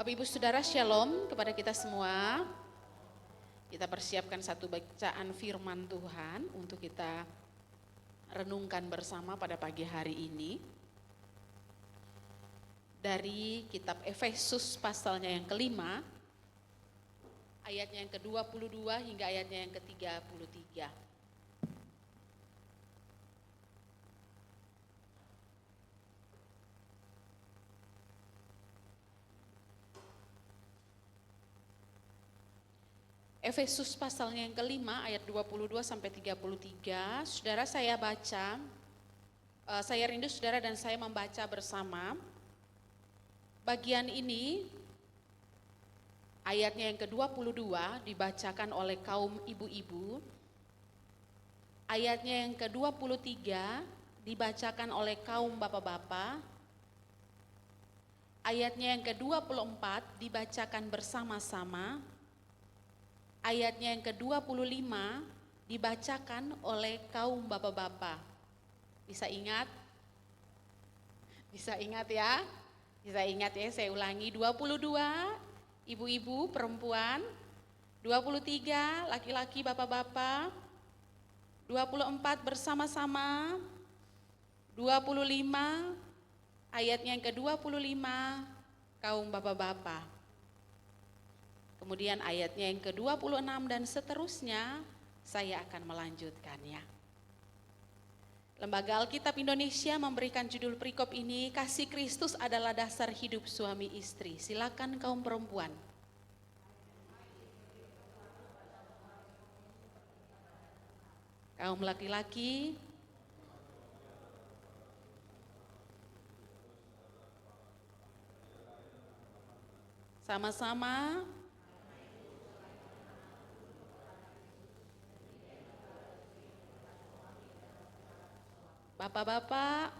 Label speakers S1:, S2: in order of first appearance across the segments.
S1: Bapak Ibu Saudara, Shalom kepada kita semua. Kita persiapkan satu bacaan firman Tuhan untuk kita renungkan bersama pada pagi hari ini. Dari kitab Efesus pasalnya yang kelima, ayatnya yang ke-22 hingga ayatnya yang ke-33. Efesus pasalnya yang kelima ayat 22 sampai 33. Saudara, saya baca, saya rindu saudara dan saya membaca bersama. Bagian ini ayatnya yang ke-22 dibacakan oleh kaum ibu-ibu. Ayatnya yang ke-23 dibacakan oleh kaum bapak-bapak. Ayatnya yang ke-24 dibacakan bersama-sama. Ayatnya yang ke-25 dibacakan oleh kaum bapak-bapak. Bisa ingat? Bisa ingat ya? Bisa ingat ya, saya ulangi. 22 ibu-ibu perempuan, 23 laki-laki bapak-bapak, 24 bersama-sama, 25 ayatnya yang ke-25 kaum bapak-bapak. Kemudian ayatnya yang ke-26 dan seterusnya saya akan melanjutkannya. Lembaga Alkitab Indonesia memberikan judul perikop ini, Kasih Kristus adalah dasar hidup suami istri. Silakan kaum perempuan. Kaum laki-laki. Sama-sama. Bapak-bapak,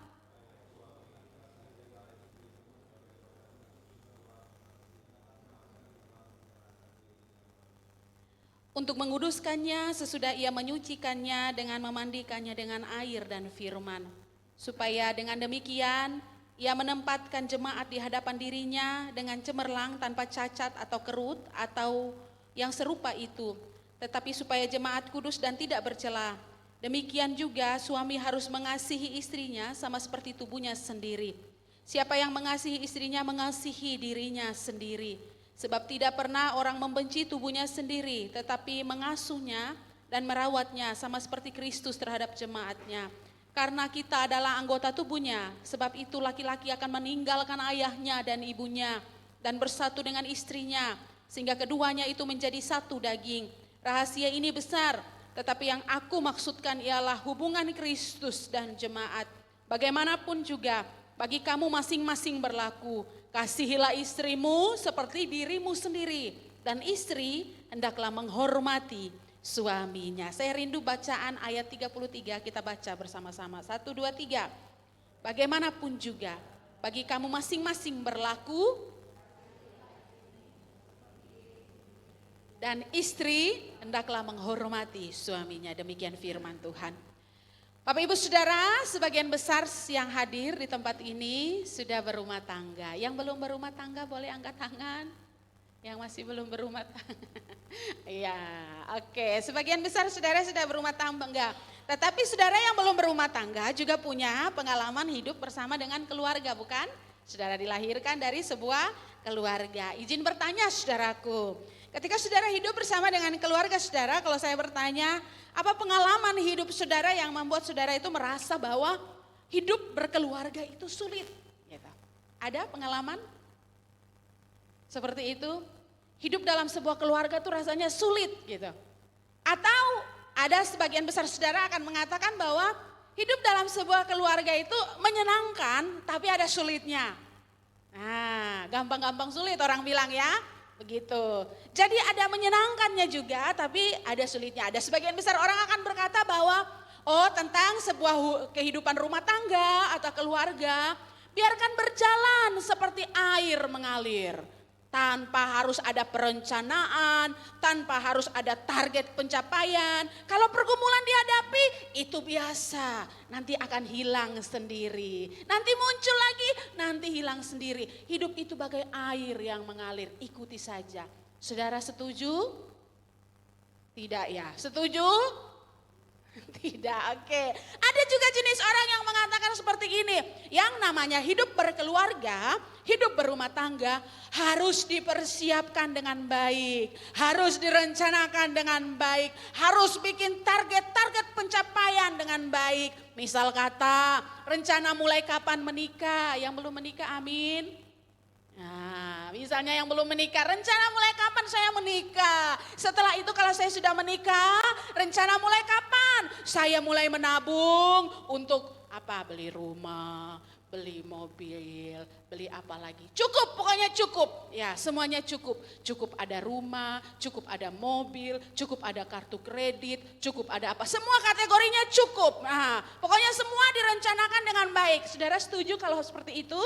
S1: untuk menguduskannya sesudah ia menyucikannya dengan memandikannya dengan air dan firman, supaya dengan demikian ia menempatkan jemaat di hadapan dirinya dengan cemerlang tanpa cacat atau kerut atau yang serupa itu, tetapi supaya jemaat kudus dan tidak bercela. Demikian juga suami harus mengasihi istrinya sama seperti tubuhnya sendiri. Siapa yang mengasihi istrinya mengasihi dirinya sendiri. Sebab tidak pernah orang membenci tubuhnya sendiri, tetapi mengasuhnya dan merawatnya sama seperti Kristus terhadap jemaatnya. Karena kita adalah anggota tubuhnya, sebab itu laki-laki akan meninggalkan ayahnya dan ibunya dan bersatu dengan istrinya, sehingga keduanya itu menjadi satu daging. Rahasia ini besar, tetapi yang aku maksudkan ialah hubungan Kristus dan jemaat. Bagaimanapun juga bagi kamu masing-masing berlaku, kasihilah istrimu seperti dirimu sendiri, dan istri hendaklah menghormati suaminya. Saya rindu bacaan ayat 33, kita baca bersama-sama. 1, 2, 3. Bagaimanapun juga bagi kamu masing-masing berlaku, dan istri hendaklah menghormati suaminya. Demikian firman Tuhan. Bapak Ibu Saudara, sebagian besar yang hadir di tempat ini sudah berumah tangga. Yang belum berumah tangga boleh angkat tangan. Yang masih belum berumah tangga. Iya, oke. Sebagian besar saudara sudah berumah tangga. Tetapi saudara yang belum berumah tangga juga punya pengalaman hidup bersama dengan keluarga, bukan? Saudara dilahirkan dari sebuah keluarga. Izin bertanya saudaraku, ketika saudara hidup bersama dengan keluarga saudara, kalau saya bertanya, apa pengalaman hidup saudara yang membuat saudara itu merasa bahwa hidup berkeluarga itu sulit? Gitu. Ada pengalaman seperti itu? Hidup dalam sebuah keluarga itu rasanya sulit gitu. Atau ada sebagian besar saudara akan mengatakan bahwa hidup dalam sebuah keluarga itu menyenangkan tapi ada sulitnya. Nah, gampang-gampang sulit orang bilang ya. Begitu. Jadi ada menyenangkannya juga tapi ada sulitnya. Ada sebagian besar orang akan berkata bahwa tentang sebuah kehidupan rumah tangga atau keluarga, biarkan berjalan seperti air mengalir. tanpa harus ada perencanaan, tanpa harus ada target pencapaian. Kalau pergumulan dihadapi, itu biasa, nanti akan hilang sendiri. Nanti muncul lagi, nanti hilang sendiri. Hidup itu bagai air yang mengalir, ikuti saja. Saudara setuju? Tidak ya? Setuju? Tidak, oke. Ada juga jenis orang yang mengatakan seperti ini. Yang namanya hidup berkeluarga, hidup berumah tangga harus dipersiapkan dengan baik. Harus direncanakan dengan baik. Harus bikin target-target pencapaian dengan baik. Misal kata, rencana mulai kapan menikah. Yang belum menikah, amin. Nah, misalnya yang belum menikah, rencana mulai kapan saya menikah? Setelah itu kalau saya sudah menikah, rencana mulai kapan? Saya mulai menabung untuk apa? Beli rumah, beli mobil, beli apa lagi? Cukup, pokoknya cukup. Ya, semuanya cukup. Cukup ada rumah, cukup ada mobil, cukup ada kartu kredit, cukup ada apa? Semua kategorinya cukup. Nah, pokoknya semua direncanakan dengan baik. Saudara setuju kalau seperti itu?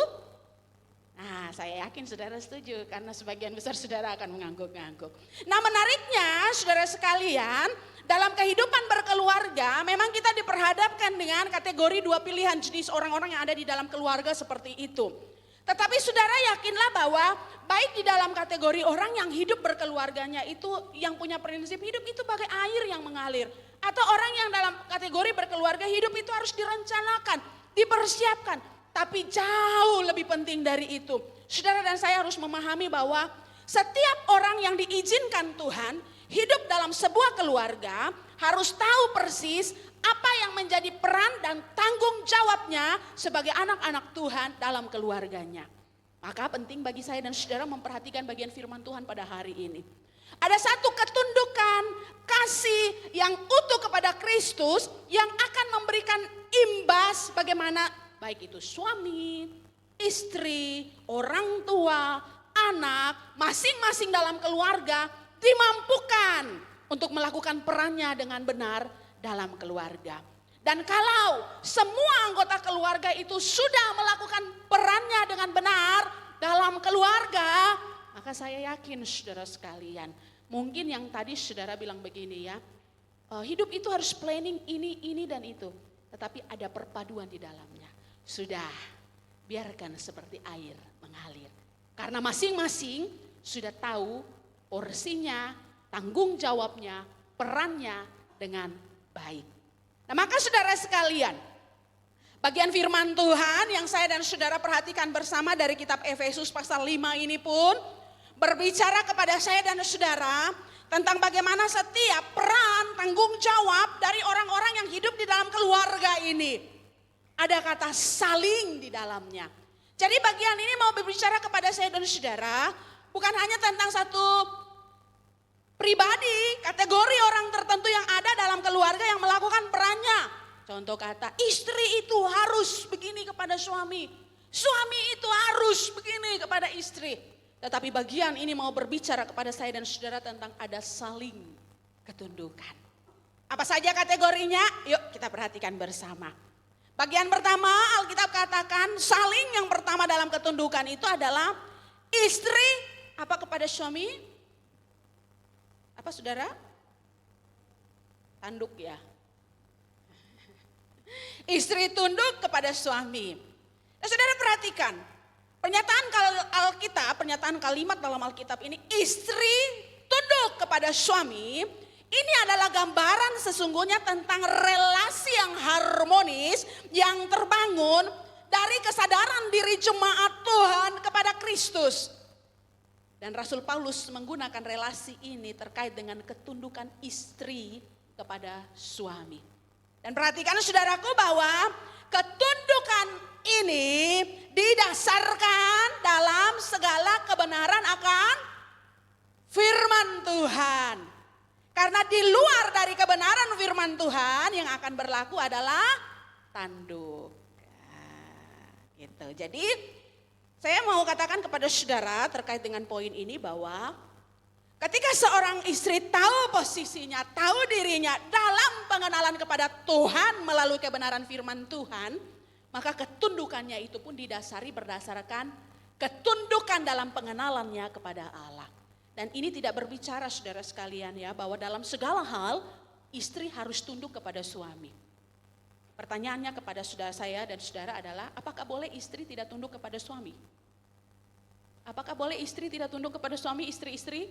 S1: Nah, saya yakin saudara setuju karena sebagian besar saudara akan mengangguk-angguk. Nah, menariknya saudara sekalian, dalam kehidupan berkeluarga memang kita diperhadapkan dengan kategori dua pilihan jenis orang-orang yang ada di dalam keluarga seperti itu. Tetapi saudara yakinlah bahwa baik di dalam kategori orang yang hidup berkeluarganya itu yang punya prinsip hidup itu bagai air yang mengalir. Atau orang yang dalam kategori berkeluarga hidup itu harus direncanakan, dipersiapkan. Tapi jauh lebih penting dari itu, saudara dan saya harus memahami bahwa setiap orang yang diizinkan Tuhan hidup dalam sebuah keluarga harus tahu persis apa yang menjadi peran dan tanggung jawabnya sebagai anak-anak Tuhan dalam keluarganya. Maka penting bagi saya dan saudara memperhatikan bagian firman Tuhan pada hari ini. Ada satu ketundukan kasih yang utuh kepada Kristus yang akan memberikan imbas bagaimana baik itu suami, istri, orang tua, anak, masing-masing dalam keluarga dimampukan untuk melakukan perannya dengan benar dalam keluarga. Dan kalau semua anggota keluarga itu sudah melakukan perannya dengan benar dalam keluarga, maka saya yakin saudara sekalian, mungkin yang tadi saudara bilang begini ya, hidup itu harus planning ini dan itu, tetapi ada perpaduan di dalamnya. Sudah, biarkan seperti air mengalir. Karena masing-masing sudah tahu porsinya, tanggung jawabnya, perannya dengan baik. Nah, maka saudara sekalian, bagian firman Tuhan yang saya dan saudara perhatikan bersama dari kitab Efesus pasal 5 ini pun berbicara kepada saya dan saudara tentang bagaimana setiap peran, tanggung jawab dari orang-orang yang hidup di dalam keluarga ini. Ada kata saling di dalamnya. Jadi bagian ini mau berbicara kepada saya dan saudara, bukan hanya tentang satu pribadi, kategori orang tertentu yang ada dalam keluarga yang melakukan perannya. Contoh kata, istri itu harus begini kepada suami, suami itu harus begini kepada istri. Tetapi bagian ini mau berbicara kepada saya dan saudara tentang ada saling ketundukan. Apa saja kategorinya? Yuk kita perhatikan bersama. Bagian pertama Alkitab katakan saling yang pertama dalam ketundukan itu adalah istri apa kepada suami? Apa saudara? Tanduk ya. Istri tunduk kepada suami. Nah, saudara perhatikan pernyataan Alkitab, pernyataan kalimat dalam Alkitab ini istri tunduk kepada suami. Ini adalah gambaran sesungguhnya tentang relasi yang harmonis yang terbangun dari kesadaran diri jemaat Tuhan kepada Kristus. Dan Rasul Paulus menggunakan relasi ini terkait dengan ketundukan istri kepada suami. Dan perhatikan saudaraku bahwa ketundukan ini didasarkan dalam segala kebenaran akan firman Tuhan. Karena di luar dari kebenaran firman Tuhan yang akan berlaku adalah tanduk. Nah, gitu. Jadi saya mau katakan kepada saudara terkait dengan poin ini bahwa ketika seorang istri tahu posisinya, tahu dirinya dalam pengenalan kepada Tuhan melalui kebenaran firman Tuhan, maka ketundukannya itu pun didasari berdasarkan Ketundukan dalam pengenalannya kepada Allah. Dan ini tidak berbicara saudara sekalian ya, bahwa dalam segala hal istri harus tunduk kepada suami. Pertanyaannya kepada saudara saya dan saudara adalah, apakah boleh istri tidak tunduk kepada suami? Apakah boleh istri tidak tunduk kepada suami, istri-istri?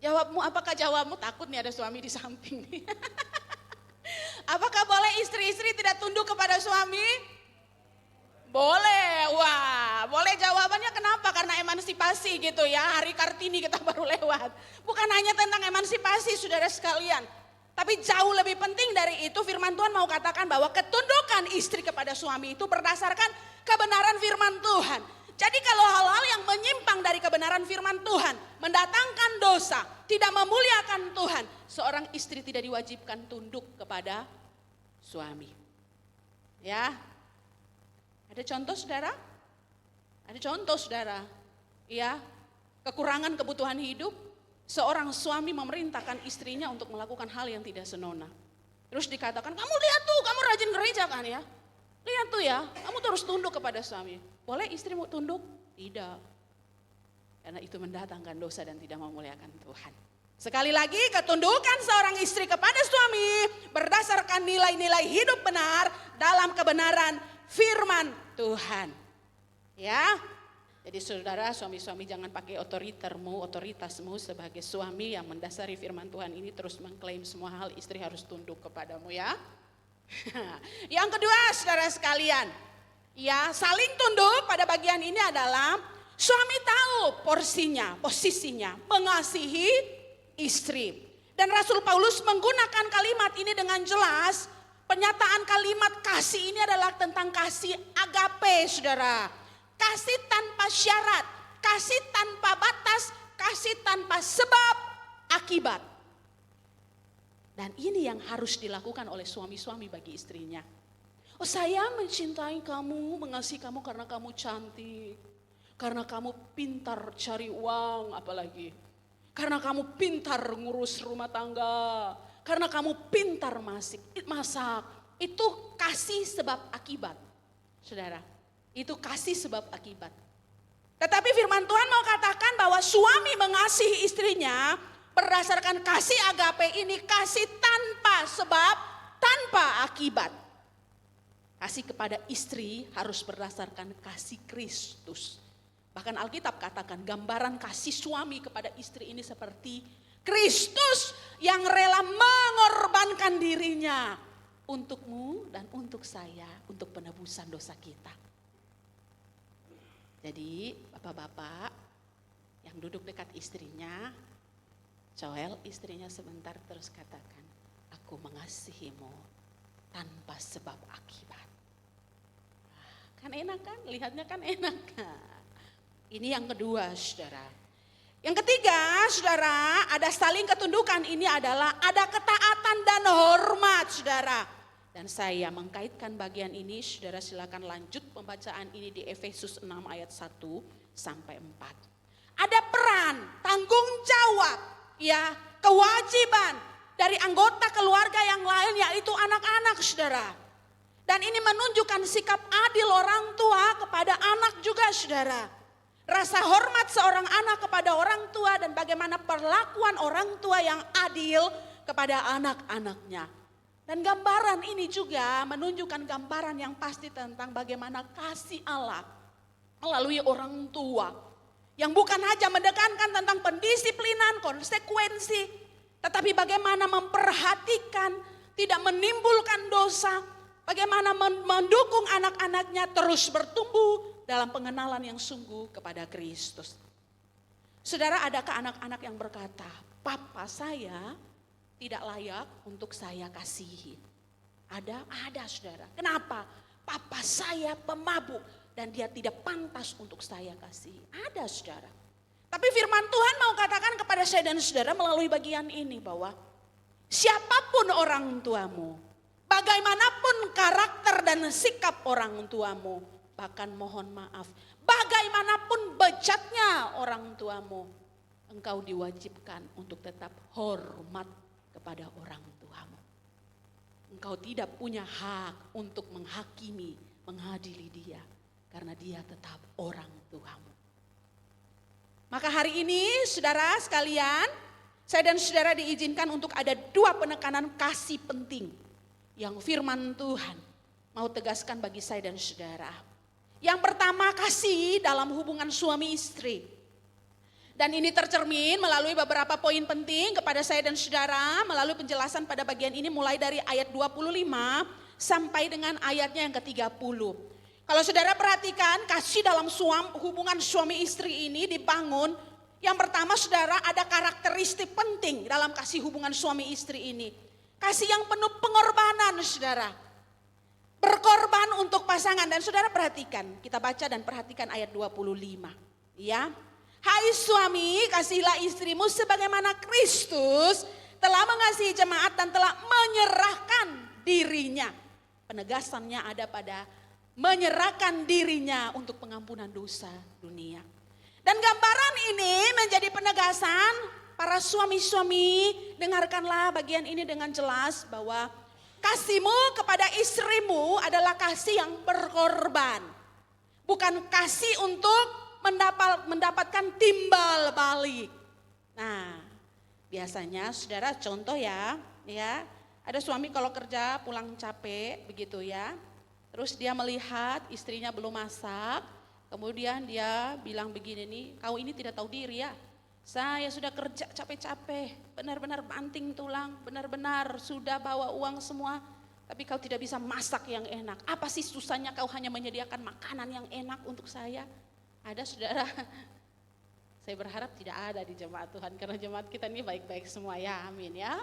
S1: Jawabmu, apakah jawabmu? Takut nih ada suami di samping nih. Apakah boleh istri-istri tidak tunduk kepada suami? Boleh, wah boleh jawabannya kenapa? Karena emansipasi gitu ya, Hari Kartini kita baru lewat. Bukan hanya tentang emansipasi saudara sekalian. Tapi jauh lebih penting dari itu, firman Tuhan mau katakan bahwa ketundukan istri kepada suami itu berdasarkan kebenaran firman Tuhan. Jadi kalau hal-hal yang menyimpang dari kebenaran firman Tuhan, mendatangkan dosa, tidak memuliakan Tuhan, seorang istri tidak diwajibkan tunduk kepada suami. Ya, ada contoh saudara? Ada contoh saudara? Ya, kekurangan kebutuhan hidup, seorang suami memerintahkan istrinya untuk melakukan hal yang tidak senonoh. Terus dikatakan, kamu lihat tuh, kamu rajin gereja kan ya? Lihat tuh ya, kamu terus tunduk kepada suami. Boleh istrimu tunduk? Tidak. Karena itu mendatangkan dosa dan tidak memuliakan Tuhan. Sekali lagi, ketundukan seorang istri kepada suami berdasarkan nilai-nilai hidup benar dalam kebenaran firman Tuhan. Ya. Jadi saudara, suami-suami jangan pakai otoritasmu sebagai suami yang mendasari firman Tuhan ini terus mengklaim semua hal istri harus tunduk kepadamu ya. Yang kedua saudara sekalian, ya saling tunduk pada bagian ini adalah suami tahu posisinya mengasihi istri. Dan Rasul Paulus menggunakan kalimat ini dengan jelas. Penyataan kalimat kasih ini adalah tentang kasih agape saudara. Kasih tanpa syarat, kasih tanpa batas, kasih tanpa sebab akibat. Dan ini yang harus dilakukan oleh suami-suami bagi istrinya. Oh saya mencintai kamu, mengasihi kamu karena kamu cantik. Karena kamu pintar cari uang apalagi. Karena kamu pintar ngurus rumah tangga. Karena kamu pintar masak. Itu kasih sebab akibat. Saudara. Itu kasih sebab akibat. Tetapi firman Tuhan mau katakan bahwa suami mengasihi istrinya berdasarkan kasih agape ini, kasih tanpa sebab, tanpa akibat. Kasih kepada istri harus berdasarkan kasih Kristus. Bahkan Alkitab katakan gambaran kasih suami kepada istri ini seperti Kristus yang rela mengorbankan dirinya untukmu dan untuk saya, untuk penebusan dosa kita. Jadi bapak-bapak yang duduk dekat istrinya, Joel istrinya sebentar terus katakan, aku mengasihimu tanpa sebab akibat. Kan enak kan, lihatnya kan enak kan. Ini yang kedua saudara. Yang ketiga saudara, ada saling ketundukan, ini adalah ada ketaatan dan hormat saudara. Dan saya mengkaitkan bagian ini, saudara silakan lanjut pembacaan ini di Efesus 6 ayat 1 sampai 4. Ada peran, tanggung jawab, ya, kewajiban dari anggota keluarga yang lain yaitu anak-anak saudara. Dan ini menunjukkan sikap adil orang tua kepada anak juga saudara. Rasa hormat seorang anak kepada orang tua dan bagaimana perlakuan orang tua yang adil kepada anak-anaknya. Dan gambaran ini juga menunjukkan gambaran yang pasti tentang bagaimana kasih Allah melalui orang tua. Yang bukan hanya mendekankan tentang pendisiplinan, konsekuensi, tetapi bagaimana memperhatikan, tidak menimbulkan dosa, bagaimana mendukung anak-anaknya terus bertumbuh dalam pengenalan yang sungguh kepada Kristus. Saudara, adakah anak-anak yang berkata, papa saya tidak layak untuk saya kasihi? Ada saudara. Kenapa? Papa saya pemabuk dan dia tidak pantas untuk saya kasihi. Ada saudara. Tapi firman Tuhan mau katakan kepada saya dan saudara melalui bagian ini bahwa siapapun orang tuamu, bagaimanapun karakter dan sikap orang tuamu, bahkan mohon maaf, bagaimanapun bejatnya orang tuamu, engkau diwajibkan untuk tetap hormat kepada orang tuamu. Engkau tidak punya hak untuk menghakimi, mengadili dia. karena dia tetap orang tuamu. Maka hari ini saudara sekalian, saya dan saudara diizinkan untuk ada 2 penekanan kasih penting yang firman Tuhan mau tegaskan bagi saya dan saudara. Yang pertama, kasih dalam hubungan suami istri. Dan ini tercermin melalui beberapa poin penting kepada saya dan saudara melalui penjelasan pada bagian ini mulai dari ayat 25 sampai dengan ayatnya yang ke-30. Kalau saudara perhatikan, kasih dalam hubungan suami istri ini dibangun. Yang pertama saudara, ada karakteristik penting dalam kasih hubungan suami istri ini. Kasih yang penuh pengorbanan saudara. Berkorban untuk pasangan. Dan saudara perhatikan, kita baca dan perhatikan ayat 25. Ya, hai suami, kasihilah istrimu sebagaimana Kristus telah mengasihi jemaat dan telah menyerahkan dirinya. Penegasannya ada pada menyerahkan dirinya untuk pengampunan dosa dunia. Dan gambaran ini menjadi penegasan para suami-suami, dengarkanlah bagian ini dengan jelas bahwa kasihmu kepada istrimu adalah kasih yang berkorban. Bukan kasih untuk mendapatkan timbal balik. Nah, biasanya saudara contoh ya, ada suami kalau kerja pulang capek begitu ya. Terus dia melihat istrinya belum masak, kemudian dia bilang begini nih, kau ini tidak tahu diri ya. Saya sudah kerja capek-capek, benar-benar banting tulang, benar-benar sudah bawa uang semua. Tapi kau tidak bisa masak yang enak. Apa sih susahnya kau hanya menyediakan makanan yang enak untuk saya? Ada saudara, saya berharap tidak ada di jemaat Tuhan. Karena jemaat kita ini baik-baik semua ya, amin ya.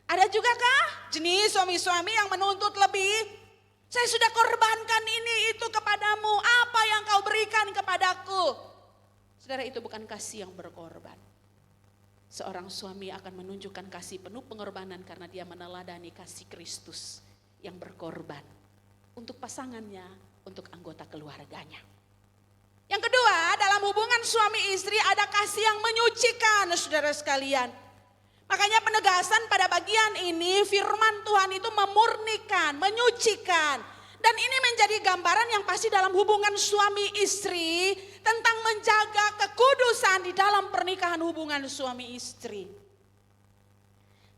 S1: Ada juga kah jenis suami-suami yang menuntut lebih? Saya sudah korbankan ini itu kepadamu, apa yang kau berikan kepadaku? Saudara, itu bukan kasih yang berkorban. Seorang suami akan menunjukkan kasih penuh pengorbanan karena dia meneladani kasih Kristus yang berkorban untuk pasangannya, untuk anggota keluarganya. Yang kedua, dalam hubungan suami istri ada kasih yang menyucikan, saudara sekalian. Makanya penegasan pada bagian ini firman Tuhan itu memurnikan, menyucikan. Dan ini menjadi gambaran yang pasti dalam hubungan suami istri tentang menjaga kekudusan di dalam pernikahan hubungan suami istri.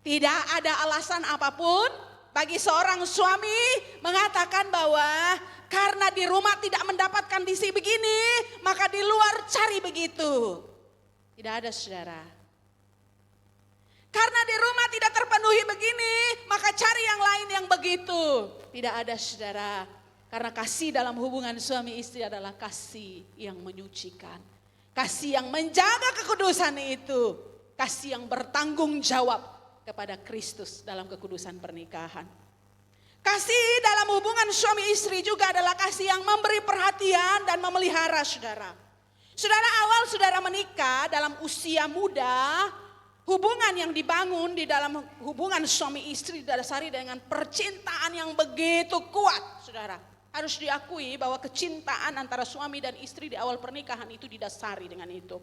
S1: Tidak ada alasan apapun bagi seorang suami mengatakan bahwa karena di rumah tidak mendapatkan diisi begini, maka di luar cari begitu. Tidak ada saudara. Karena di rumah tidak terpenuhi begini, maka cari yang lain yang begitu. Tidak ada saudara. Karena kasih dalam hubungan suami istri adalah kasih yang menyucikan. Kasih yang menjaga kekudusan itu. Kasih yang bertanggung jawab kepada Kristus dalam kekudusan pernikahan. Kasih dalam hubungan suami istri juga adalah kasih yang memberi perhatian dan memelihara saudara. Saudara, awal saudara menikah dalam usia muda, hubungan yang dibangun di dalam hubungan suami istri didasari dengan percintaan yang begitu kuat, saudara. Harus diakui bahwa kecintaan antara suami dan istri di awal pernikahan itu didasari dengan itu.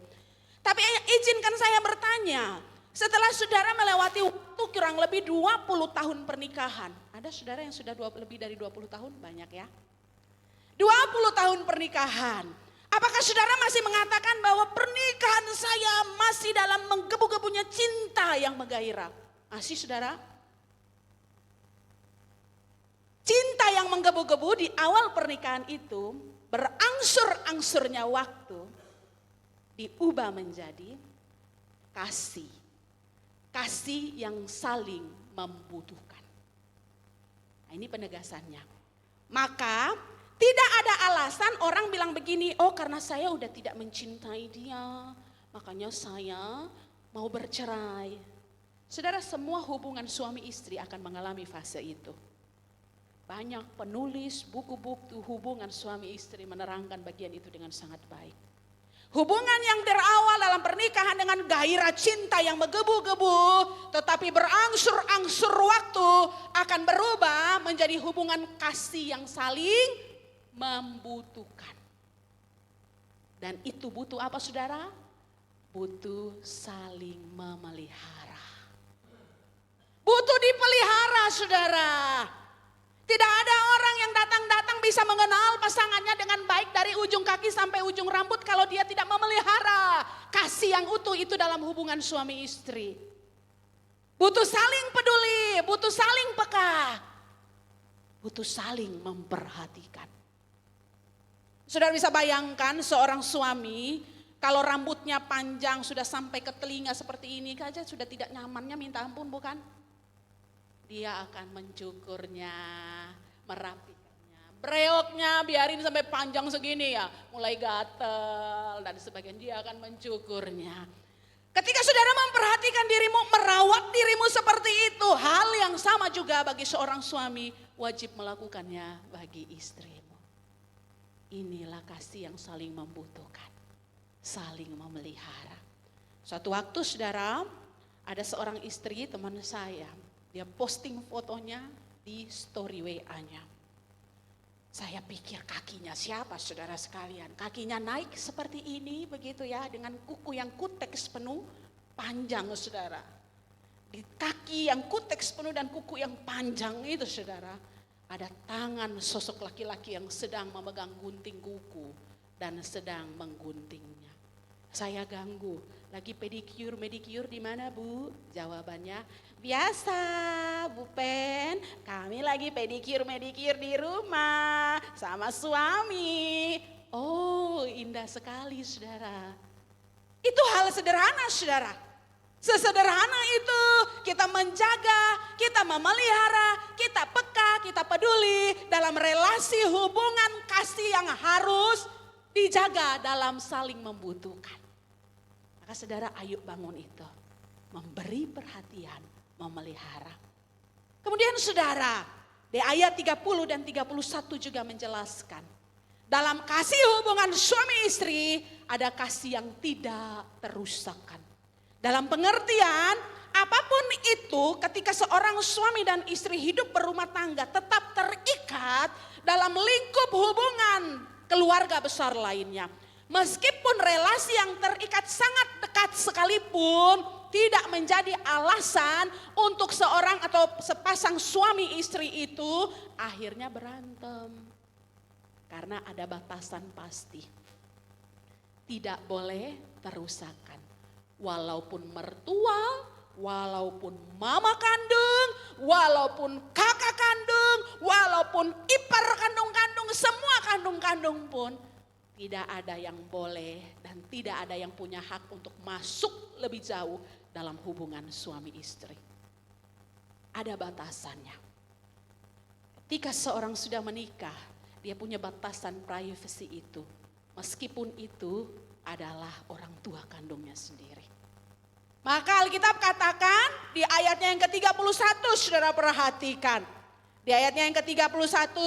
S1: Tapi izinkan saya bertanya, setelah saudara melewati waktu kurang lebih 20 tahun pernikahan. Ada saudara yang sudah lebih dari 20 tahun? Banyak ya. 20 tahun pernikahan. Apakah saudara masih mengatakan bahwa pernikahan saya masih dalam menggebu-gebunya cinta yang menggairah? Masih saudara? Cinta yang menggebu-gebu di awal pernikahan itu berangsur-angsurnya waktu diubah menjadi kasih. Kasih yang saling membutuhkan. Nah, ini penegasannya. Maka tidak ada alasan orang bilang begini, oh karena saya udah tidak mencintai dia, makanya saya mau bercerai. Saudara, semua hubungan suami istri akan mengalami fase itu. Banyak penulis buku-buku hubungan suami istri menerangkan bagian itu dengan sangat baik. Hubungan yang berawal dalam pernikahan dengan gairah cinta yang menggebu-gebu, tetapi berangsur-angsur waktu akan berubah menjadi hubungan kasih yang saling membutuhkan. Dan itu butuh apa saudara? Butuh saling memelihara. Butuh dipelihara saudara. Tidak ada orang yang datang-datang bisa mengenal pasangannya dengan baik dari ujung kaki sampai ujung rambut kalau dia tidak memelihara kasih yang utuh itu dalam hubungan suami istri. Butuh saling peduli, butuh saling peka, butuh saling memperhatikan. Saudara bisa bayangkan seorang suami kalau rambutnya panjang sudah sampai ke telinga seperti ini saja sudah tidak nyamannya minta ampun bukan? Dia akan mencukurnya, merapikannya, breoknya biarin sampai panjang segini ya, mulai gatel dan sebagainya, dia akan mencukurnya. Ketika saudara memperhatikan dirimu, merawat dirimu seperti itu, hal yang sama juga bagi seorang suami wajib melakukannya bagi istrimu. Inilah kasih yang saling membutuhkan, saling memelihara. Suatu waktu saudara, ada seorang istri teman saya, dia posting fotonya di story WA-nya. Saya pikir kakinya siapa saudara sekalian, kakinya naik seperti ini begitu ya, dengan kuku yang kuteks penuh, panjang saudara. Di kaki yang kuteks penuh dan kuku yang panjang itu saudara, ada tangan sosok laki-laki yang sedang memegang gunting kuku dan sedang mengguntingnya. Saya ganggu, lagi pedicure di mana Bu? Jawabannya, biasa Bu Pen, kami lagi pedicure di rumah sama suami. Oh indah sekali saudara. Itu hal sederhana saudara. Sesederhana itu kita menjaga, kita memelihara, kita peka, kita peduli dalam relasi hubungan kasih yang harus dijaga dalam saling membutuhkan. Maka saudara ayo bangun itu, memberi perhatian, memelihara. Kemudian saudara, di ayat 30 dan 31 juga menjelaskan. Dalam kasih hubungan suami istri, ada kasih yang tidak terusakkan. Dalam pengertian, apapun itu ketika seorang suami dan istri hidup berumah tangga tetap terikat dalam lingkup hubungan keluarga besar lainnya. Meskipun relasi yang terikat sangat dekat sekalipun tidak menjadi alasan untuk seorang atau sepasang suami istri itu akhirnya berantem. Karena ada batasan pasti. Tidak boleh terusakan. Walaupun mertua, walaupun mama kandung, walaupun kakak kandung, walaupun ipar kandung-kandung, semua kandung-kandung pun tidak ada yang boleh dan tidak ada yang punya hak untuk masuk lebih jauh dalam hubungan suami istri. Ada batasannya. Ketika seorang sudah menikah, dia punya batasan privasi itu. Meskipun itu adalah orang tua kandungnya sendiri. Maka Alkitab katakan di ayatnya yang ke-31 saudara perhatikan. Di ayatnya yang ke-31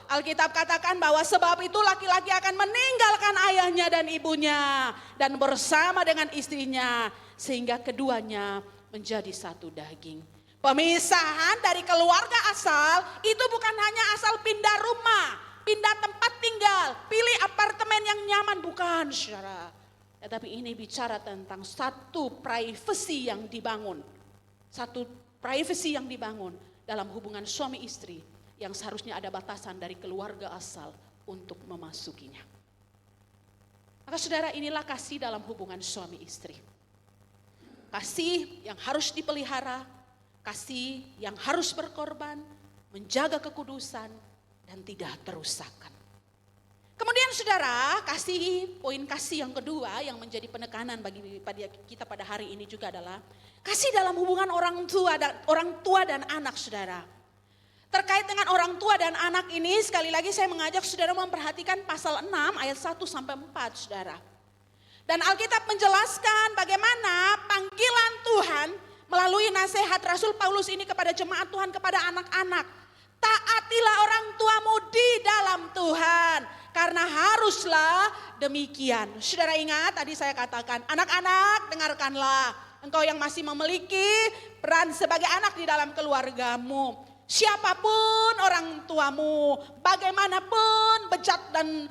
S1: Alkitab katakan bahwa sebab itu laki-laki akan meninggalkan ayahnya dan ibunya dan bersama dengan istrinya sehingga keduanya menjadi satu daging. Pemisahan dari keluarga asal itu bukan hanya asal pindah rumah, pindah tempat tinggal, pilih apartemen yang nyaman, bukan saudara. Tetapi ini bicara tentang satu privasi yang dibangun. Satu privasi yang dibangun dalam hubungan suami istri yang seharusnya ada batasan dari keluarga asal untuk memasukinya. Maka saudara, inilah kasih dalam hubungan suami istri. Kasih yang harus dipelihara, kasih yang harus berkorban, menjaga kekudusan dan tidak terusakkan. Kemudian saudara, poin kasih yang kedua yang menjadi penekanan bagi kita pada hari ini juga adalah kasih dalam hubungan orang tua dan anak saudara. Terkait dengan orang tua dan anak ini sekali lagi saya mengajak saudara memperhatikan pasal 6 ayat 1 sampai 4 saudara. Dan Alkitab menjelaskan bagaimana panggilan Tuhan melalui nasihat Rasul Paulus ini kepada jemaat Tuhan, kepada anak-anak. Taatilah orang tuamu di dalam Tuhan, karena haruslah demikian. Saudara ingat tadi saya katakan, anak-anak dengarkanlah. Engkau yang masih memiliki peran sebagai anak di dalam keluargamu. Siapapun orang tuamu, bagaimanapun bejat dan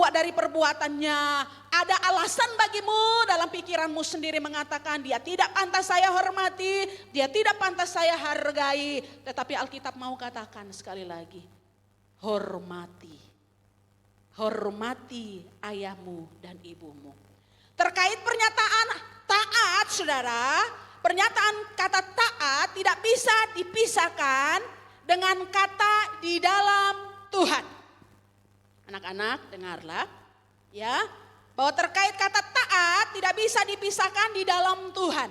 S1: dari perbuatannya, ada alasan bagimu dalam pikiranmu sendiri mengatakan dia tidak pantas saya hormati, dia tidak pantas saya hargai. Tetapi Alkitab mau katakan sekali lagi, hormati. Hormati ayahmu dan ibumu. Terkait pernyataan taat, saudara, pernyataan kata taat tidak bisa dipisahkan dengan kata di dalam Tuhan. Anak-anak dengarlah ya, bahwa terkait kata taat tidak bisa dipisahkan di dalam Tuhan.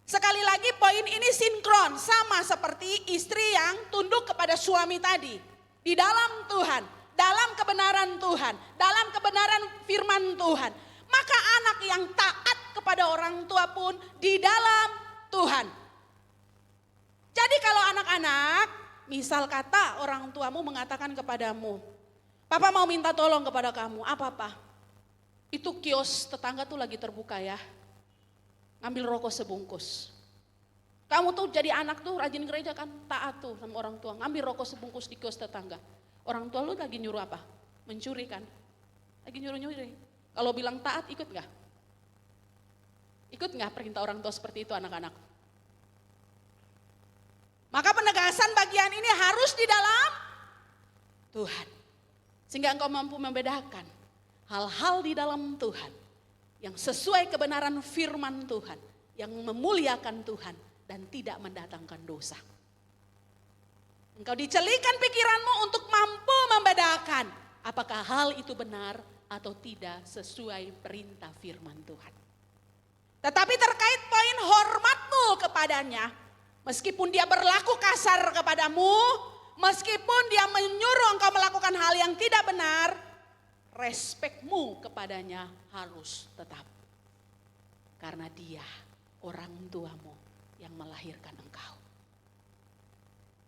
S1: Sekali lagi poin ini sinkron, sama seperti istri yang tunduk kepada suami tadi. Di dalam Tuhan, dalam kebenaran Tuhan, dalam kebenaran firman Tuhan. Maka anak yang taat kepada orang tua pun di dalam Tuhan. Jadi kalau anak-anak, misal kata orang tuamu mengatakan kepadamu, Papa mau minta tolong kepada kamu, apa-apa? Itu kios tetangga tuh lagi terbuka ya, ngambil rokok sebungkus. Kamu tuh jadi anak tuh rajin gereja kan, taat tuh sama orang tua, ngambil rokok sebungkus di kios tetangga. Orang tua lu lagi nyuruh apa? Mencuri kan? Lagi nyuruh-nyuri. Kalau bilang taat ikut gak? Ikut gak perintah orang tua seperti itu anak-anak? Maka penegasan bagian ini harus di dalam Tuhan. Sehingga engkau mampu membedakan hal-hal di dalam Tuhan yang sesuai kebenaran firman Tuhan, yang memuliakan Tuhan dan tidak mendatangkan dosa. Engkau dicelikan pikiranmu untuk mampu membedakan apakah hal itu benar atau tidak sesuai perintah firman Tuhan. Tetapi terkait poin hormatmu kepadanya, meskipun dia berlaku kasar kepadamu, meskipun dia menyuruh engkau melakukan hal yang tidak benar, respekmu kepadanya harus tetap. Karena dia orang tuamu yang melahirkan engkau.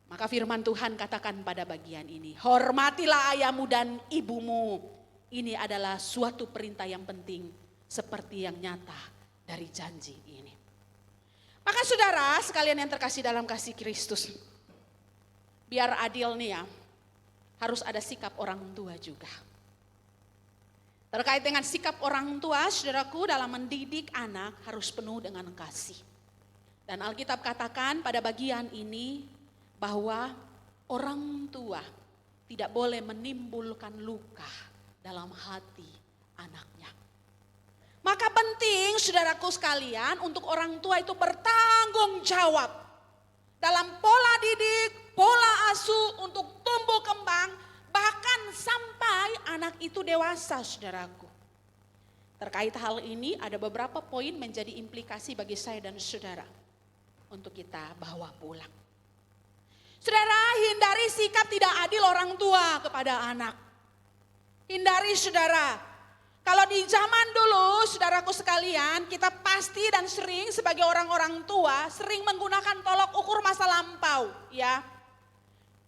S1: Maka firman Tuhan katakan pada bagian ini, hormatilah ayahmu dan ibumu. Ini adalah suatu perintah yang penting seperti yang nyata dari janji ini. Maka saudara sekalian yang terkasih dalam kasih Kristus, biar adil nih ya, harus ada sikap orang tua juga. Terkait dengan sikap orang tua, saudaraku, dalam mendidik anak harus penuh dengan kasih. Dan Alkitab katakan pada bagian ini bahwa orang tua tidak boleh menimbulkan luka dalam hati anaknya. Maka penting saudaraku sekalian untuk orang tua itu bertanggung jawab dalam pola didik, pola asuh untuk tumbuh kembang, bahkan sampai anak itu dewasa saudaraku. Terkait hal ini ada beberapa poin menjadi implikasi bagi saya dan saudara untuk kita bawa pulang. Saudara, hindari sikap tidak adil orang tua kepada anak. Hindari saudara. Kalau di zaman dulu, saudaraku sekalian, kita pasti dan sering sebagai orang-orang tua sering menggunakan tolok ukur masa lampau, ya.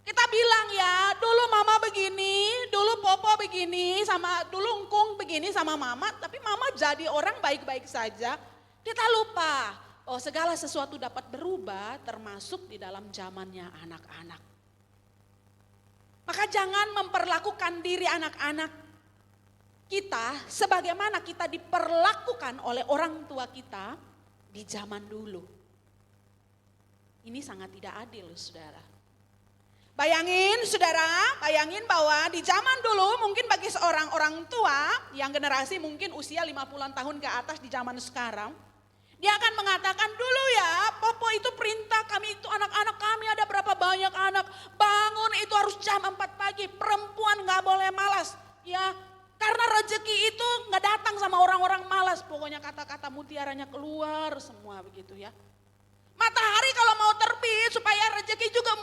S1: Kita bilang ya, dulu mama begini, dulu popo begini, sama dulu engkung begini sama mama, tapi mama jadi orang baik-baik saja. Kita lupa bahwa segala sesuatu dapat berubah termasuk di dalam zamannya anak-anak. Maka jangan memperlakukan diri anak-anak kita sebagaimana kita diperlakukan oleh orang tua kita di zaman dulu. Ini sangat tidak adil, saudara. Bayangin saudara, bayangin bahwa di zaman dulu mungkin bagi seorang orang tua yang generasi mungkin usia 50-an tahun ke atas di zaman sekarang, dia akan mengatakan dulu ya, popo itu perintah kami itu anak-anak kami ada berapa banyak anak, bangun itu harus jam 4 pagi, perempuan gak boleh malas. Ya, karena rezeki itu gak datang sama orang-orang malas, pokoknya kata-kata mutiaranya keluar semua begitu ya. Matahari kalau mau terbit supaya rezeki juga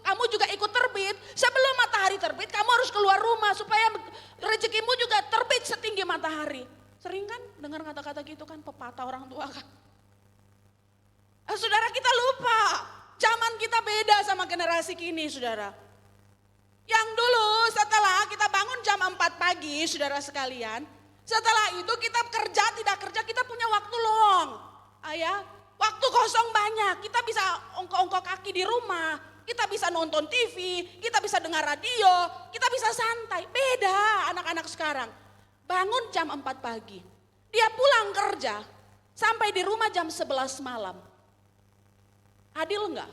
S1: kamu juga ikut terbit, sebelum matahari terbit kamu harus keluar rumah supaya rezekimu juga terbit setinggi matahari. Sering kan dengar kata-kata gitu kan, pepatah orang tua kan. Saudara, kita lupa, zaman kita beda sama generasi kini saudara. Yang dulu setelah kita bangun jam 4 pagi saudara sekalian, setelah itu kita kerja tidak kerja kita punya waktu luang. Waktu kosong banyak, kita bisa ongkok-ongkok kaki di rumah. kita bisa nonton TV, kita bisa dengar radio, kita bisa santai. Beda anak-anak sekarang. Bangun jam 4 pagi, dia pulang kerja, sampai di rumah jam 11 malam. Adil enggak?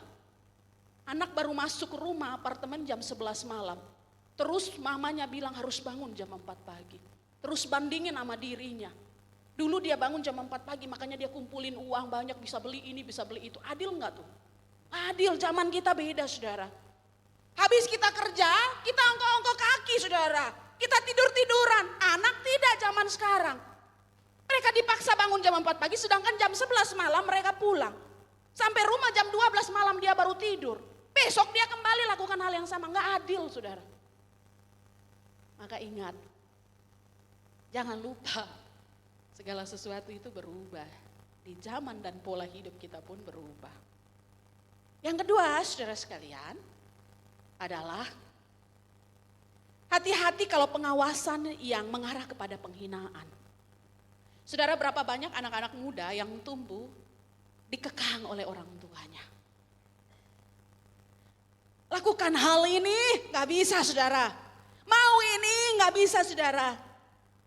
S1: Anak baru masuk rumah apartemen jam 11 malam. Terus mamanya bilang harus bangun jam 4 pagi. Terus bandingin sama dirinya. Dulu dia bangun jam 4 pagi, makanya dia kumpulin uang banyak, bisa beli ini, bisa beli itu. Adil enggak tuh? Adil, zaman kita beda saudara. Habis kita kerja, kita ongkok-ongkok kaki saudara. Kita tidur-tiduran, anak tidak zaman sekarang. Mereka dipaksa bangun jam 4 pagi, sedangkan jam 11 malam mereka pulang. Sampai rumah jam 12 malam dia baru tidur. Besok dia kembali lakukan hal yang sama, enggak adil saudara. Maka ingat, jangan lupa segala sesuatu itu berubah. Di zaman dan pola hidup kita pun berubah. Yang kedua, saudara sekalian, adalah hati-hati kalau pengawasan yang mengarah kepada penghinaan. Saudara, berapa banyak anak-anak muda yang tumbuh dikekang oleh orang tuanya. Lakukan hal ini, gak bisa saudara. Mau ini gak bisa saudara.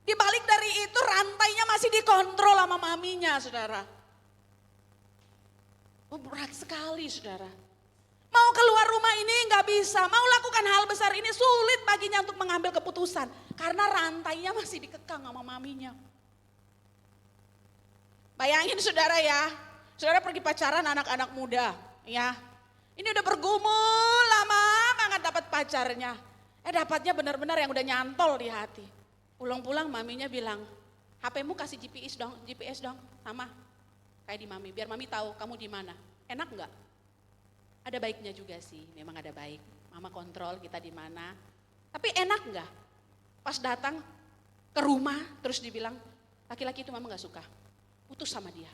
S1: Di balik dari itu rantainya masih dikontrol sama maminya saudara. Oh, berat sekali saudara. Mau keluar rumah ini gak bisa, mau lakukan hal besar ini sulit baginya untuk mengambil keputusan. Karena rantainya masih dikekang sama maminya. Bayangin saudara ya, saudara pergi pacaran anak-anak muda ya. Ini udah bergumul lama banget dapat pacarnya. Dapatnya benar-benar yang udah nyantol di hati. Pulang-pulang maminya bilang, HP-mu kasih GPS dong, sama kayak di mami, biar mami tahu kamu di mana. Enak nggak? Ada baiknya juga sih, memang ada baik. Mama kontrol kita di mana. Tapi enak nggak? Pas datang ke rumah terus dibilang, laki-laki itu mama nggak suka, putus sama dia.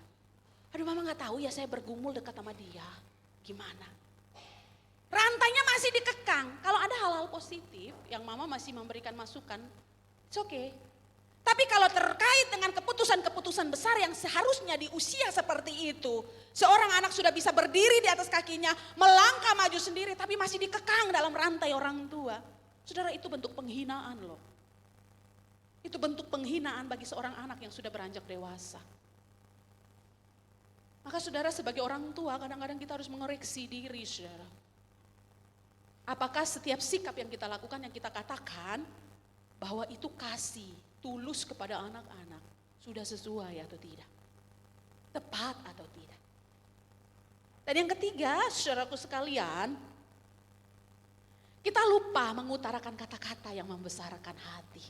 S1: Aduh mama nggak tahu ya, saya bergumul dekat sama dia. Gimana? Rantainya masih dikekang. Kalau ada hal-hal positif yang mama masih memberikan masukan, it's okay. Tapi kalau terkait dengan keputusan-keputusan besar yang seharusnya di usia seperti itu, seorang anak sudah bisa berdiri di atas kakinya, melangkah maju sendiri, tapi masih dikekang dalam rantai orang tua. Saudara, itu bentuk penghinaan loh. Itu bentuk penghinaan bagi seorang anak yang sudah beranjak dewasa. Maka saudara, sebagai orang tua kadang-kadang kita harus mengoreksi diri saudara. Apakah setiap sikap yang kita lakukan, yang kita katakan bahwa itu kasih tulus kepada anak-anak sudah sesuai atau tidak? Tepat atau tidak? Dan yang ketiga, saudaraku sekalian, kita lupa mengutarakan kata-kata yang membesarkan hati.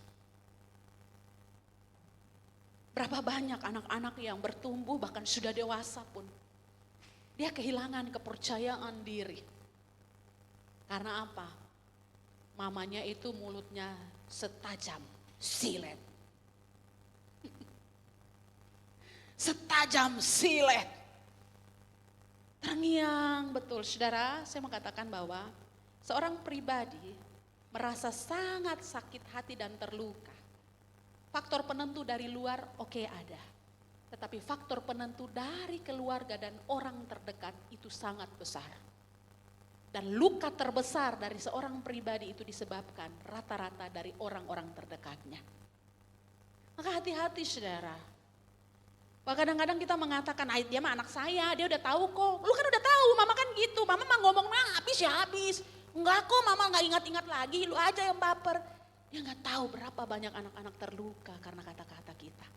S1: Berapa banyak anak-anak yang bertumbuh bahkan sudah dewasa pun, dia kehilangan kepercayaan diri. Karena apa? Mamanya itu mulutnya setajam silet. Setajam silet. Terngiang betul. Saudara, saya mau katakan bahwa seorang pribadi merasa sangat sakit hati dan terluka. Faktor penentu dari luar oke ada. Tetapi faktor penentu dari keluarga dan orang terdekat itu sangat besar. Dan luka terbesar dari seorang pribadi itu disebabkan rata-rata dari orang-orang terdekatnya. Maka hati-hati saudara. Wah, kadang-kadang kita mengatakan, dia mah anak saya, dia udah tahu kok. Lu kan udah tahu, mama kan gitu. Mama mah ngomong habis ya habis. Enggak kok, mama gak ingat-ingat lagi, lu aja yang baper. Dia gak tahu berapa banyak anak-anak terluka karena kata-kata kita.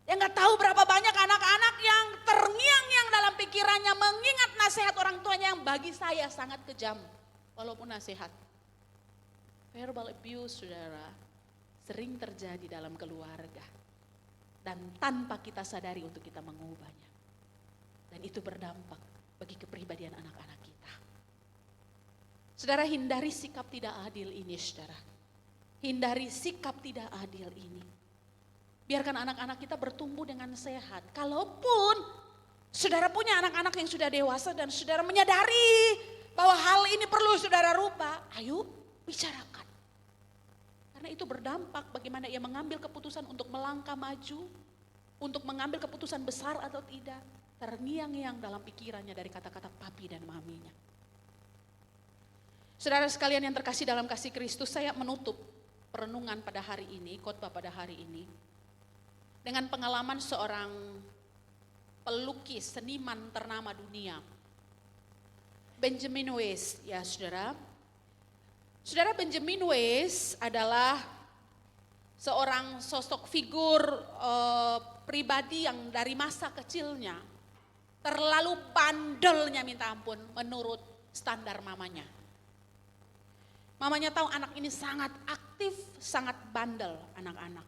S1: Yang gak tahu berapa banyak anak-anak yang terngiang-ngiang dalam pikirannya mengingat nasihat orang tuanya yang bagi saya sangat kejam. Walaupun nasihat. Verbal abuse saudara sering terjadi dalam keluarga. Dan tanpa kita sadari untuk kita mengubahnya. Dan itu berdampak bagi kepribadian anak-anak kita. Saudara, hindari sikap tidak adil ini saudara. Hindari sikap tidak adil ini. Biarkan anak-anak kita bertumbuh dengan sehat. Kalaupun saudara punya anak-anak yang sudah dewasa dan saudara menyadari bahwa hal ini perlu saudara rubah, ayo bicarakan. Karena itu berdampak bagaimana ia mengambil keputusan untuk melangkah maju, untuk mengambil keputusan besar atau tidak. terngiang-ngiang dalam pikirannya dari kata-kata papi dan maminya. Saudara sekalian yang terkasih dalam kasih Kristus, saya menutup perenungan pada hari ini, khotbah pada hari ini, dengan pengalaman seorang pelukis, seniman ternama dunia, Benjamin Weiss, ya saudara. Saudara, Benjamin Weiss adalah seorang sosok figur pribadi yang dari masa kecilnya terlalu bandelnya minta ampun menurut standar mamanya. Mamanya tahu anak ini sangat aktif, sangat bandel anak-anak.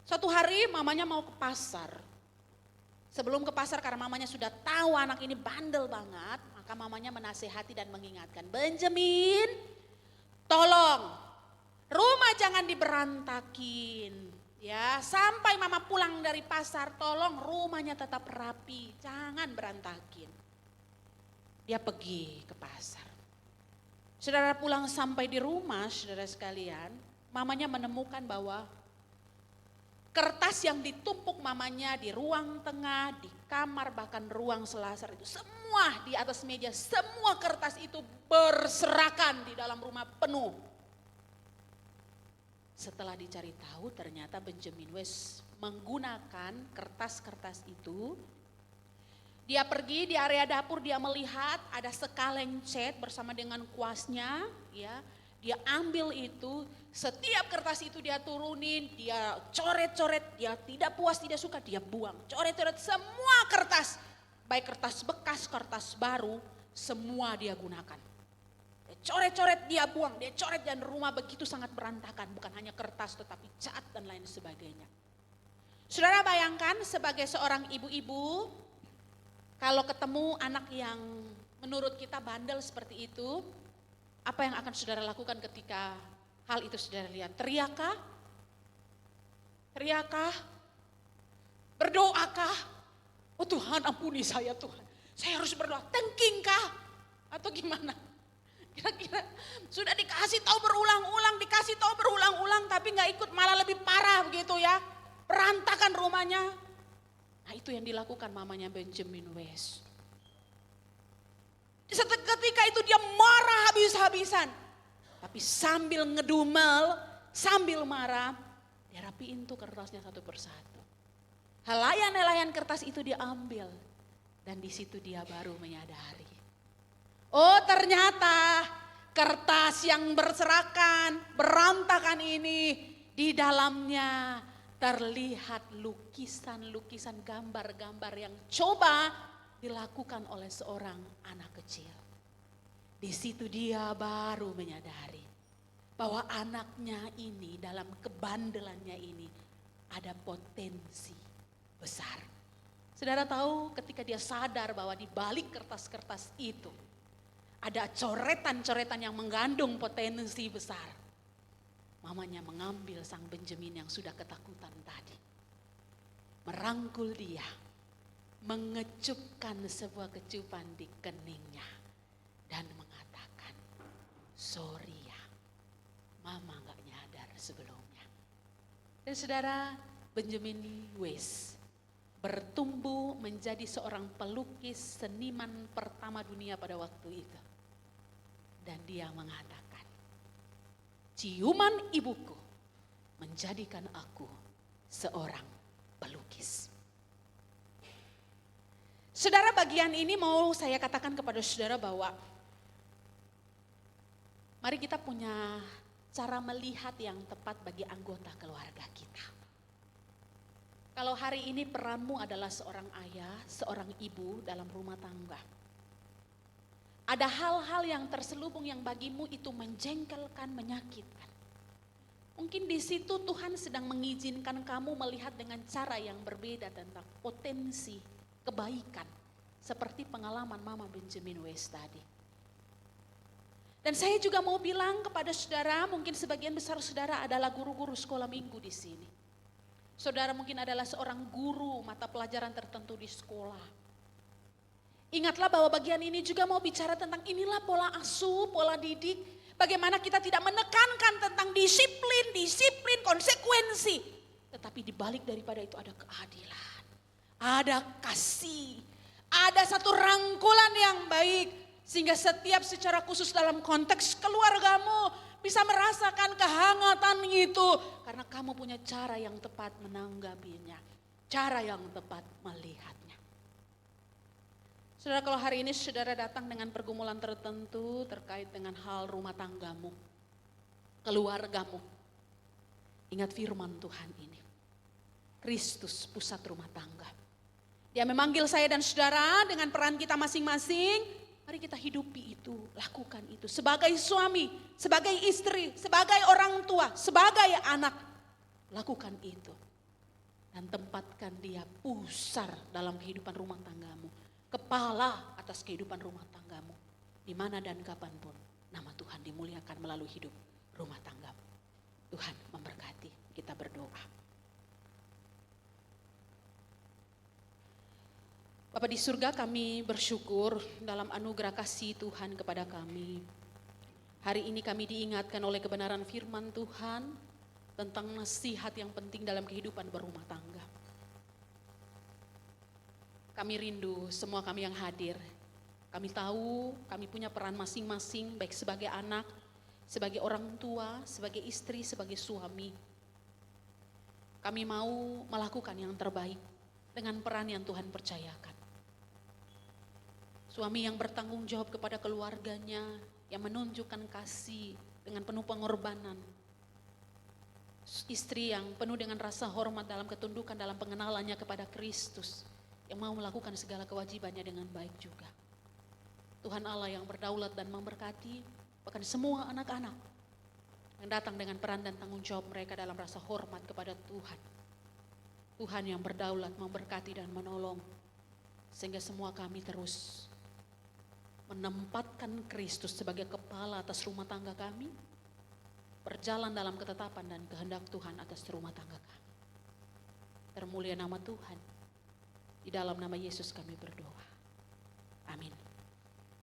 S1: Suatu hari mamanya mau ke pasar. Sebelum ke pasar karena mamanya sudah tahu anak ini bandel banget, maka mamanya menasehati dan mengingatkan, Benjamin, tolong rumah jangan diberantakin. Ya, sampai mama pulang dari pasar, tolong rumahnya tetap rapi, jangan berantakin. Dia pergi ke pasar. Saudara pulang sampai di rumah, saudara sekalian, mamanya menemukan bahwa kertas yang ditumpuk mamanya di ruang tengah, di kamar, bahkan ruang selasar itu semua di atas meja, semua kertas itu berserakan di dalam rumah penuh. Setelah dicari tahu ternyata Benjamin Weiss menggunakan kertas-kertas itu. Dia pergi di area dapur, dia melihat ada sekaleng cat bersama dengan kuasnya, ya. Dia ambil itu, setiap kertas itu dia turunin, dia coret-coret, dia tidak puas, tidak suka, dia buang. Coret-coret semua kertas, baik kertas bekas, kertas baru, semua dia gunakan. Dia coret-coret, dia buang, dia coret dan rumah begitu sangat berantakan. Bukan hanya kertas tetapi cat dan lain sebagainya. Saudara bayangkan sebagai seorang ibu-ibu, kalau ketemu anak yang menurut kita bandel seperti itu, apa yang akan saudara lakukan ketika hal itu saudara lihat? Teriakkah? Teriakkah? Berdoakah? Oh Tuhan ampuni saya Tuhan. Saya harus berdoa. Tengkingkah? Atau gimana? Kira-kira sudah dikasih tahu berulang-ulang, tapi gak ikut, malah lebih parah begitu ya. Berantakan rumahnya. Nah itu yang dilakukan mamanya Benjamin Weiss. Ketika itu dia marah habis-habisan. Tapi sambil ngedumel, sambil marah, dia rapiin tuh kertasnya satu persatu. Helayan-helayan kertas itu dia ambil. Dan di situ dia baru menyadari. Oh ternyata kertas yang berserakan, berantakan ini di dalamnya terlihat lukisan-lukisan, gambar-gambar yang coba dilakukan oleh seorang anak kecil. Di situ dia baru menyadari bahwa anaknya ini dalam kebandelannya ini ada potensi besar. Saudara tahu ketika dia sadar bahwa di balik kertas-kertas itu ada coretan-coretan yang mengandung potensi besar. Mamanya mengambil sang Benjamin yang sudah ketakutan tadi. Merangkul dia. Mengecupkan sebuah kecupan di keningnya. Dan mengatakan, sorry ya, mama gak nyadar sebelumnya. Dan saudara, Benjamin Weiss bertumbuh menjadi seorang pelukis seniman pertama dunia pada waktu itu. Dan dia mengatakan, ciuman ibuku menjadikan aku seorang pelukis. Saudara, bagian ini mau saya katakan kepada saudara bahwa mari kita punya cara melihat yang tepat bagi anggota keluarga kita. Kalau hari ini peranmu adalah seorang ayah, seorang ibu dalam rumah tangga. Ada hal-hal yang terselubung yang bagimu itu menjengkelkan, menyakitkan. Mungkin di situ Tuhan sedang mengizinkan kamu melihat dengan cara yang berbeda tentang potensi kebaikan. Seperti pengalaman Mama Benjamin Weiss tadi. Dan saya juga mau bilang kepada saudara, mungkin sebagian besar saudara adalah guru-guru sekolah minggu di sini. Saudara mungkin adalah seorang guru mata pelajaran tertentu di sekolah. Ingatlah bahwa bagian ini juga mau bicara tentang inilah pola asuh, pola didik. Bagaimana kita tidak menekankan tentang disiplin, konsekuensi. Tetapi dibalik daripada itu ada keadilan, ada kasih, Ada satu rangkulan yang baik, sehingga setiap secara khusus dalam konteks keluargamu bisa merasakan kehangatan itu. Karena kamu punya cara yang tepat menanggapinya, cara yang tepat melihatnya. Saudara, kalau hari ini saudara datang dengan pergumulan tertentu terkait dengan hal rumah tanggamu, keluargamu, ingat firman Tuhan ini. Kristus pusat rumah tangga. Dia memanggil saya dan saudara dengan peran kita masing-masing. Mari kita hidupi itu, lakukan itu. Sebagai suami, sebagai istri, sebagai orang tua, sebagai anak. Lakukan itu. Dan tempatkan dia pusar dalam kehidupan rumah tanggamu. Kepala atas kehidupan rumah tanggamu. Di mana dan kapanpun nama Tuhan dimuliakan melalui hidup rumah tanggamu. Tuhan memberkati. Kita berdoa. Bapa di surga, kami bersyukur dalam anugerah kasih Tuhan kepada kami. Hari ini kami diingatkan oleh kebenaran firman Tuhan tentang nasihat yang penting dalam kehidupan berumah tangga. Kami rindu semua kami yang hadir. Kami tahu kami punya peran masing-masing, baik sebagai anak, sebagai orang tua, sebagai istri, sebagai suami. Kami mau melakukan yang terbaik dengan peran yang Tuhan percayakan. Suami yang bertanggung jawab kepada keluarganya, yang menunjukkan kasih dengan penuh pengorbanan. Istri yang penuh dengan rasa hormat dalam ketundukan, dalam pengenalannya kepada Kristus, yang mau melakukan segala kewajibannya dengan baik juga. Tuhan Allah yang berdaulat dan memberkati, bahkan semua anak-anak yang datang dengan peran dan tanggung jawab mereka dalam rasa hormat kepada Tuhan. Tuhan yang berdaulat memberkati dan menolong, sehingga semua kami terus menempatkan Kristus sebagai kepala atas rumah tangga kami, berjalan dalam ketetapan dan kehendak Tuhan atas rumah tangga kami. Termulia nama Tuhan, di dalam nama Yesus kami berdoa. Amin.